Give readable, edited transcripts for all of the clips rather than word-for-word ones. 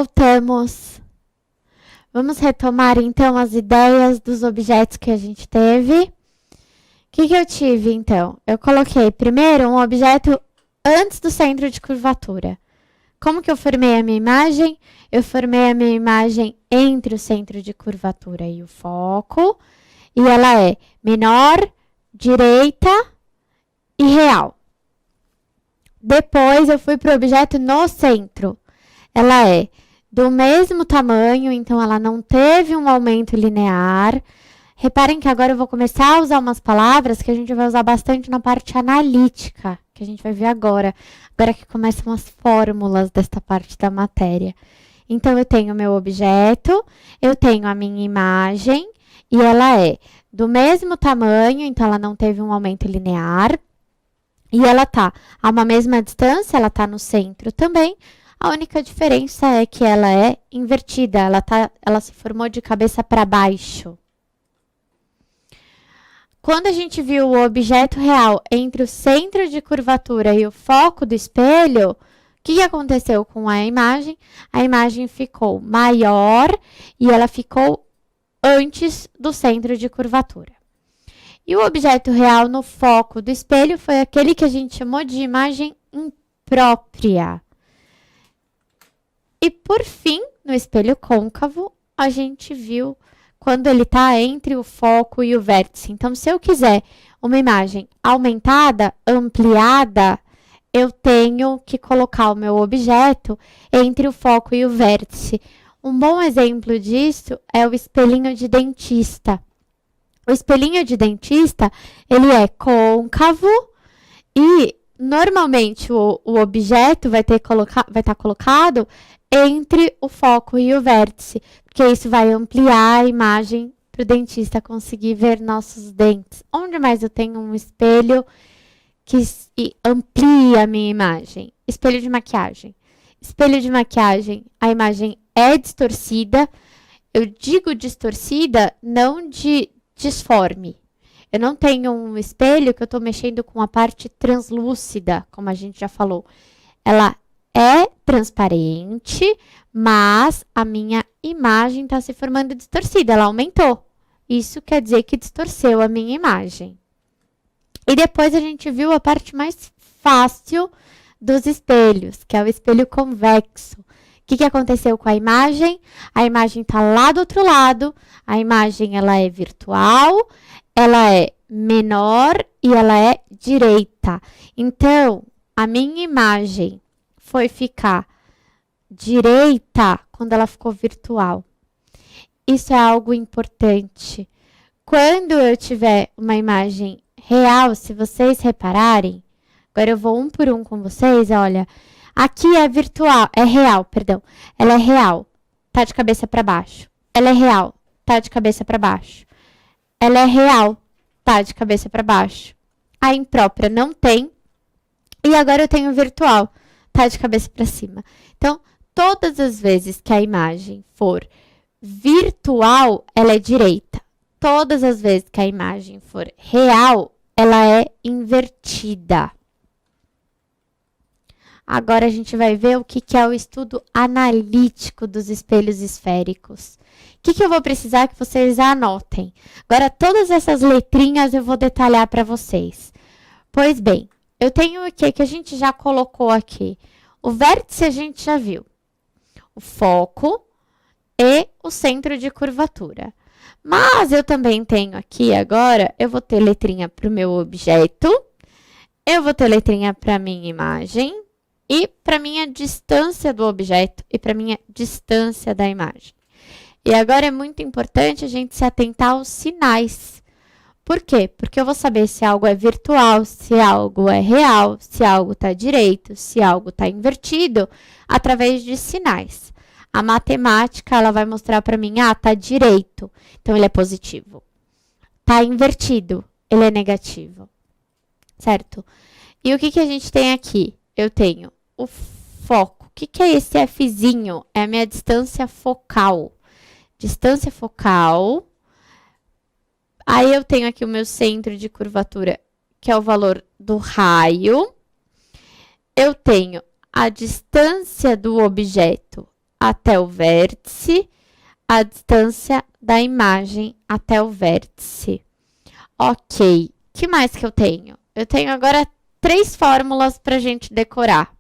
Voltamos. Vamos retomar, então, as ideias dos objetos que a gente teve. O que eu tive, então? Eu coloquei primeiro um objeto antes do centro de curvatura. Como que eu formei a minha imagem? Eu formei a minha imagem entre o centro de curvatura e o foco. E ela é menor, direita e real. Depois, eu fui para o objeto no centro. Ela é do mesmo tamanho, então ela não teve um aumento linear. Reparem que agora eu vou começar a usar umas palavras que a gente vai usar bastante na parte analítica, que a gente vai ver agora. Agora que começam as fórmulas desta parte da matéria. Então, eu tenho o meu objeto, eu tenho a minha imagem, e ela é do mesmo tamanho, então ela não teve um aumento linear. E ela está a uma mesma distância, ela está no centro também. A única diferença é que ela é invertida, ela se formou de cabeça para baixo. Quando a gente viu o objeto real entre o centro de curvatura e o foco do espelho, o que aconteceu com a imagem? A imagem ficou maior e ela ficou antes do centro de curvatura. E o objeto real no foco do espelho foi aquele que a gente chamou de imagem imprópria. E, por fim, no espelho côncavo, a gente viu quando ele está entre o foco e o vértice. Então, se eu quiser uma imagem aumentada, ampliada, eu tenho que colocar o meu objeto entre o foco e o vértice. Um bom exemplo disso é o espelhinho de dentista. O espelhinho de dentista, ele é côncavo e, normalmente, o objeto vai estar colocado entre o foco e o vértice, porque isso vai ampliar a imagem para o dentista conseguir ver nossos dentes. Onde mais eu tenho um espelho que amplia a minha imagem? Espelho de maquiagem. Espelho de maquiagem, a imagem é distorcida. Eu digo distorcida, não de disforme. Eu não tenho um espelho que eu estou mexendo com a parte translúcida, como a gente já falou. Ela é transparente, mas a minha imagem está se formando distorcida, ela aumentou. Isso quer dizer que distorceu a minha imagem. E depois a gente viu a parte mais fácil dos espelhos, que é o espelho convexo. O que aconteceu com a imagem? A imagem está lá do outro lado, a imagem ela é virtual, ela é menor e ela é direita. Então, a minha imagem foi ficar direita quando ela ficou virtual. Isso é algo importante. Quando eu tiver uma imagem real, se vocês repararem, agora eu vou um por um com vocês, olha. Aqui é virtual, é real, perdão. Ela é real, tá de cabeça para baixo. Ela é real, tá de cabeça para baixo. Ela é real, tá de cabeça para baixo. A imprópria não tem. E agora eu tenho virtual, tá de cabeça para cima. Então, todas as vezes que a imagem for virtual, ela é direita. Todas as vezes que a imagem for real, ela é invertida. Agora a gente vai ver o que é o estudo analítico dos espelhos esféricos. O que eu vou precisar que vocês anotem? Agora, todas essas letrinhas eu vou detalhar para vocês. Pois bem, eu tenho o que a gente já colocou aqui. O vértice a gente já viu. O foco e o centro de curvatura. Mas eu também tenho aqui agora, eu vou ter letrinha para o meu objeto, eu vou ter letrinha para a minha imagem e para a minha distância do objeto e para a minha distância da imagem. E agora é muito importante a gente se atentar aos sinais. Por quê? Porque eu vou saber se algo é virtual, se algo é real, se algo está direito, se algo está invertido, através de sinais. A matemática, ela vai mostrar para mim, tá direito, então ele é positivo. Tá invertido, ele é negativo, certo? E o que a gente tem aqui? Eu tenho o foco. O que é esse Fzinho? É a minha distância focal. Distância focal. Aí eu tenho aqui o meu centro de curvatura, que é o valor do raio. Eu tenho a distância do objeto até o vértice, a distância da imagem até o vértice. Ok, o que mais que eu tenho? Eu tenho agora 3 fórmulas para a gente decorar.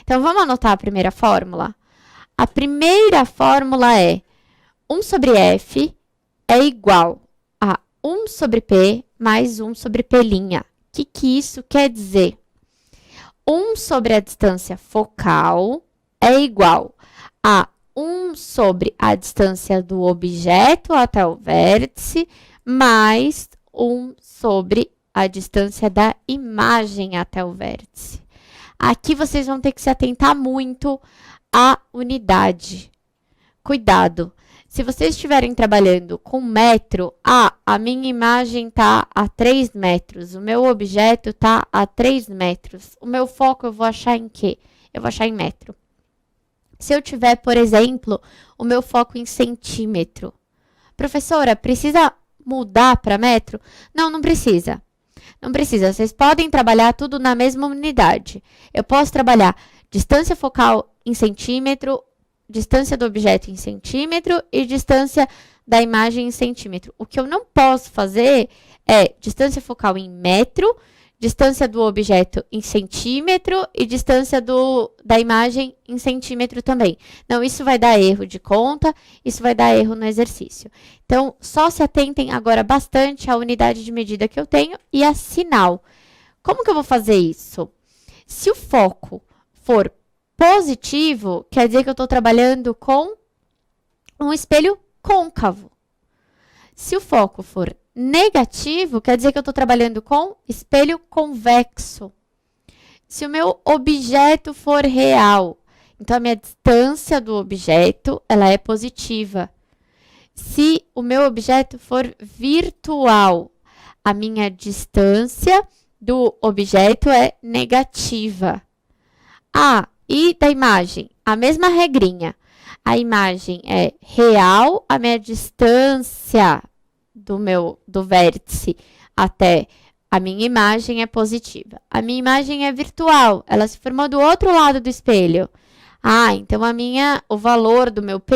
Então, vamos anotar a primeira fórmula? A primeira fórmula é 1 sobre f é igual a 1 sobre p mais 1 sobre p'. O que isso quer dizer? 1 sobre a distância focal é igual a 1 sobre a distância do objeto até o vértice mais 1 sobre a distância da imagem até o vértice. Aqui vocês vão ter que se atentar muito à unidade. Cuidado! Se vocês estiverem trabalhando com metro, a minha imagem está a 3 metros, o meu objeto está a 3 metros. O meu foco eu vou achar em quê? Eu vou achar em metro. Se eu tiver, por exemplo, o meu foco em centímetro. Professora, precisa mudar para metro? Não, não precisa. Não precisa. Vocês podem trabalhar tudo na mesma unidade. Eu posso trabalhar distância focal em centímetro, distância do objeto em centímetro e distância da imagem em centímetro. O que eu não posso fazer é distância focal em metro, distância do objeto em centímetro e distância da imagem em centímetro também. Não, isso vai dar erro de conta, isso vai dar erro no exercício. Então, só se atentem agora bastante à unidade de medida que eu tenho e a sinal. Como que eu vou fazer isso? Se o foco for positivo, quer dizer que eu estou trabalhando com um espelho côncavo. Se o foco for negativo, quer dizer que eu estou trabalhando com espelho convexo. Se o meu objeto for real, então a minha distância do objeto, ela é positiva. Se o meu objeto for virtual, a minha distância do objeto é negativa. E da imagem? A mesma regrinha. A imagem é real, a minha distância do vértice até a minha imagem é positiva. A minha imagem é virtual, ela se formou do outro lado do espelho. Então o valor do meu p'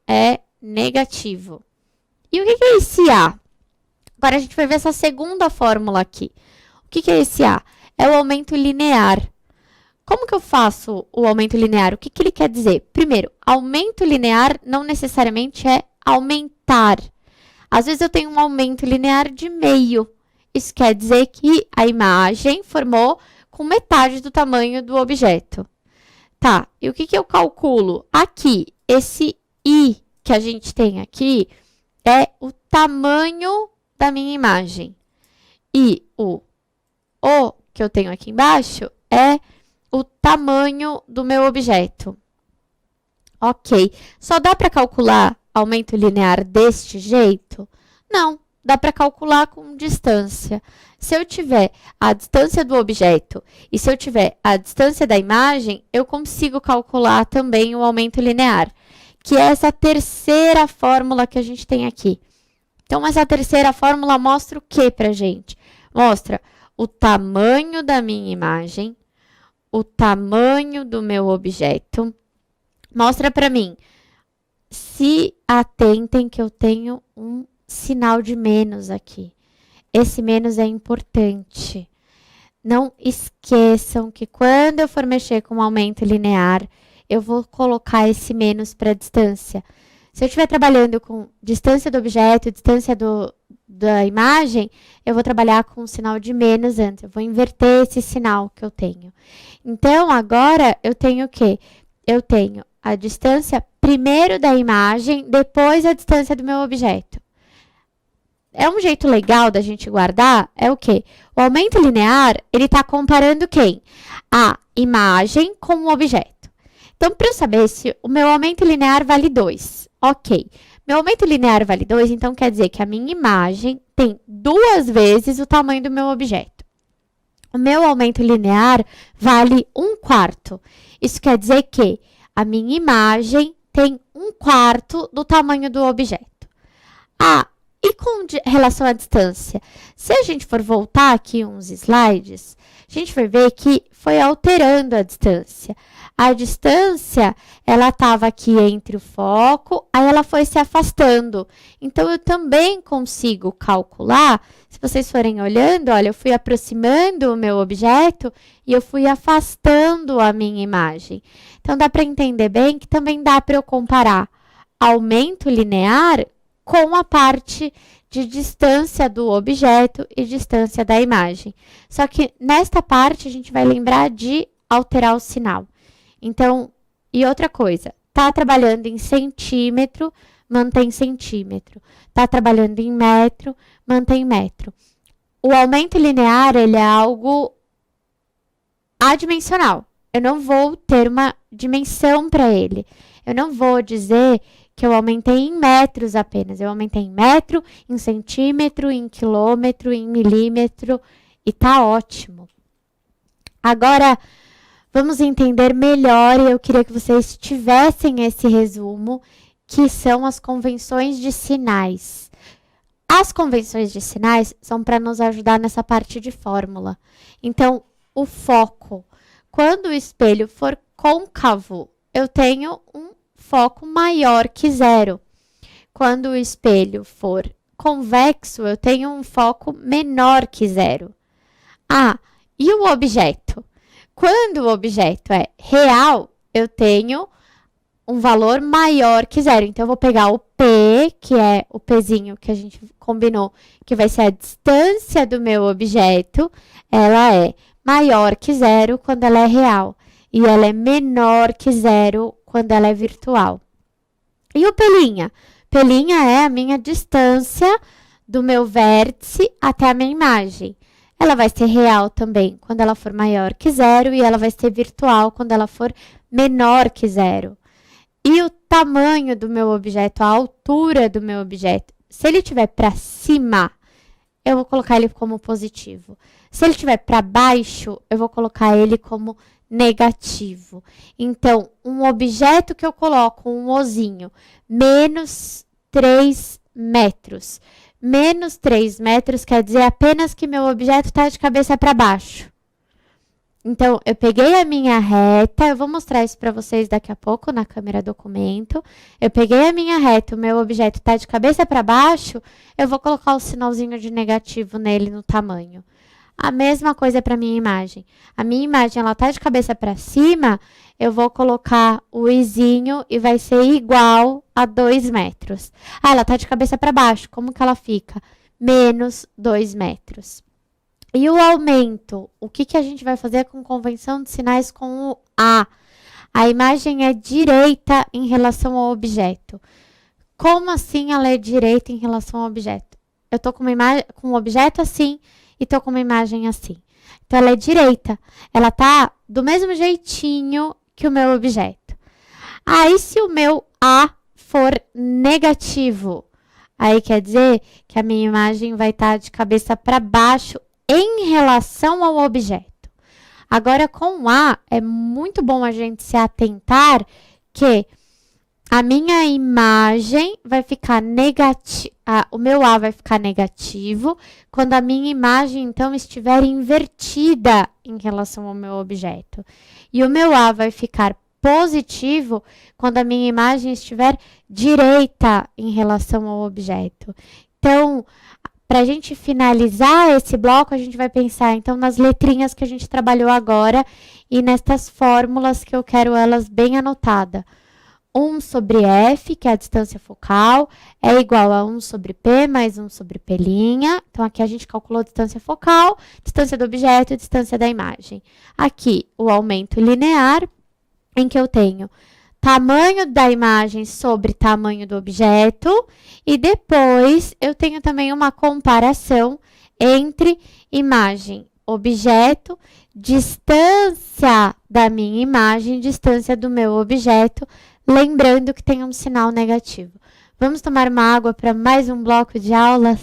é negativo. E o que é esse A? Agora a gente vai ver essa segunda fórmula aqui. O que é esse A? É o aumento linear. Como que eu faço o aumento linear? O que ele quer dizer? Primeiro, aumento linear não necessariamente é aumentar. Às vezes eu tenho um aumento linear de meio. Isso quer dizer que a imagem formou com metade do tamanho do objeto. Tá, e o que eu calculo? Aqui, esse I que a gente tem aqui é o tamanho da minha imagem. E o O que eu tenho aqui embaixo é o tamanho do meu objeto. Ok. Só dá para calcular aumento linear deste jeito? Não, dá para calcular com distância. Se eu tiver a distância do objeto e se eu tiver a distância da imagem, eu consigo calcular também o aumento linear, que é essa terceira fórmula que a gente tem aqui. Então, essa terceira fórmula mostra o que para a gente? Mostra o tamanho da minha imagem, o tamanho do meu objeto. Mostra para mim. Se atentem que eu tenho um sinal de menos aqui. Esse menos é importante. Não esqueçam que quando eu for mexer com aumento linear, eu vou colocar esse menos para a distância. Se eu estiver trabalhando com distância do objeto, distância da imagem, eu vou trabalhar com o sinal de menos antes. Eu vou inverter esse sinal que eu tenho. Então, agora, eu tenho o quê? Eu tenho a distância primeiro da imagem, depois a distância do meu objeto. É um jeito legal da gente guardar, é o quê? O aumento linear, ele está comparando quem? A imagem com o objeto. Então, para eu saber se o meu aumento linear vale 2, ok. Meu aumento linear vale 2, então quer dizer que a minha imagem tem 2 vezes o tamanho do meu objeto. O meu aumento linear vale 1/4. Isso quer dizer que a minha imagem tem 1/4 do tamanho do objeto. E com relação à distância? Se a gente for voltar aqui uns slides, a gente vai ver que foi alterando a distância. A distância, ela estava aqui entre o foco, aí ela foi se afastando. Então, eu também consigo calcular, se vocês forem olhando, olha, eu fui aproximando o meu objeto e eu fui afastando a minha imagem. Então, dá para entender bem que também dá para eu comparar aumento linear com a parte de distância do objeto e distância da imagem. Só que nesta parte a gente vai lembrar de alterar o sinal. Então, e outra coisa, tá trabalhando em centímetro, mantém centímetro. Tá trabalhando em metro, mantém metro. O aumento linear, ele é algo adimensional. Eu não vou ter uma dimensão para ele. Eu não vou dizer que eu aumentei em metros apenas. Eu aumentei em metro, em centímetro, em quilômetro, em milímetro, e tá ótimo. Agora, vamos entender melhor, e eu queria que vocês tivessem esse resumo, que são as convenções de sinais. As convenções de sinais são para nos ajudar nessa parte de fórmula. Então, o foco. Quando o espelho for côncavo, eu tenho um foco maior que zero. Quando o espelho for convexo, eu tenho um foco menor que zero. Ah, e o objeto? Quando o objeto é real, eu tenho um valor maior que zero. Então, eu vou pegar o P, que é o Pzinho que a gente combinou, que vai ser a distância do meu objeto. Ela é maior que zero quando ela é real. E ela é menor que zero quando ela é virtual. E o pelinha? Pelinha é a minha distância do meu vértice até a minha imagem. Ela vai ser real também quando ela for maior que zero e ela vai ser virtual quando ela for menor que zero. E o tamanho do meu objeto, a altura do meu objeto, se ele estiver para cima, eu vou colocar ele como positivo. Se ele estiver para baixo, eu vou colocar ele como negativo. Então, um objeto que eu coloco um ozinho, menos 3 metros. Menos 3 metros quer dizer apenas que meu objeto está de cabeça para baixo. Então, eu peguei a minha reta, eu vou mostrar isso para vocês daqui a pouco na câmera documento. Eu peguei a minha reta, o meu objeto está de cabeça para baixo, eu vou colocar o sinalzinho de negativo nele no tamanho. A mesma coisa para a minha imagem. A minha imagem, ela está de cabeça para cima, eu vou colocar o izinho e vai ser igual a 2 metros. Ah, ela está de cabeça para baixo, como que ela fica? Menos 2 metros. E o aumento? O que a gente vai fazer com convenção de sinais com o A? A imagem é direita em relação ao objeto. Como assim ela é direita em relação ao objeto? Eu estou com um objeto assim e estou com uma imagem assim. Então, ela é direita. Ela está do mesmo jeitinho que o meu objeto. Aí, se o meu A for negativo, aí quer dizer que a minha imagem vai estar de cabeça para baixo em relação ao objeto. Agora, com o A, é muito bom a gente se atentar que a minha imagem vai ficar negativa, o meu A vai ficar negativo quando a minha imagem, então, estiver invertida em relação ao meu objeto. E o meu A vai ficar positivo quando a minha imagem estiver direita em relação ao objeto. Então, para a gente finalizar esse bloco, a gente vai pensar, então, nas letrinhas que a gente trabalhou agora e nestas fórmulas que eu quero elas bem anotadas. 1 sobre F, que é a distância focal, é igual a 1 sobre P mais 1 sobre P'. Então, aqui a gente calculou a distância focal, distância do objeto e distância da imagem. Aqui, o aumento linear, em que eu tenho tamanho da imagem sobre tamanho do objeto, e depois eu tenho também uma comparação entre imagem, objeto, distância da minha imagem, distância do meu objeto, lembrando que tem um sinal negativo. Vamos tomar uma água para mais um bloco de aulas?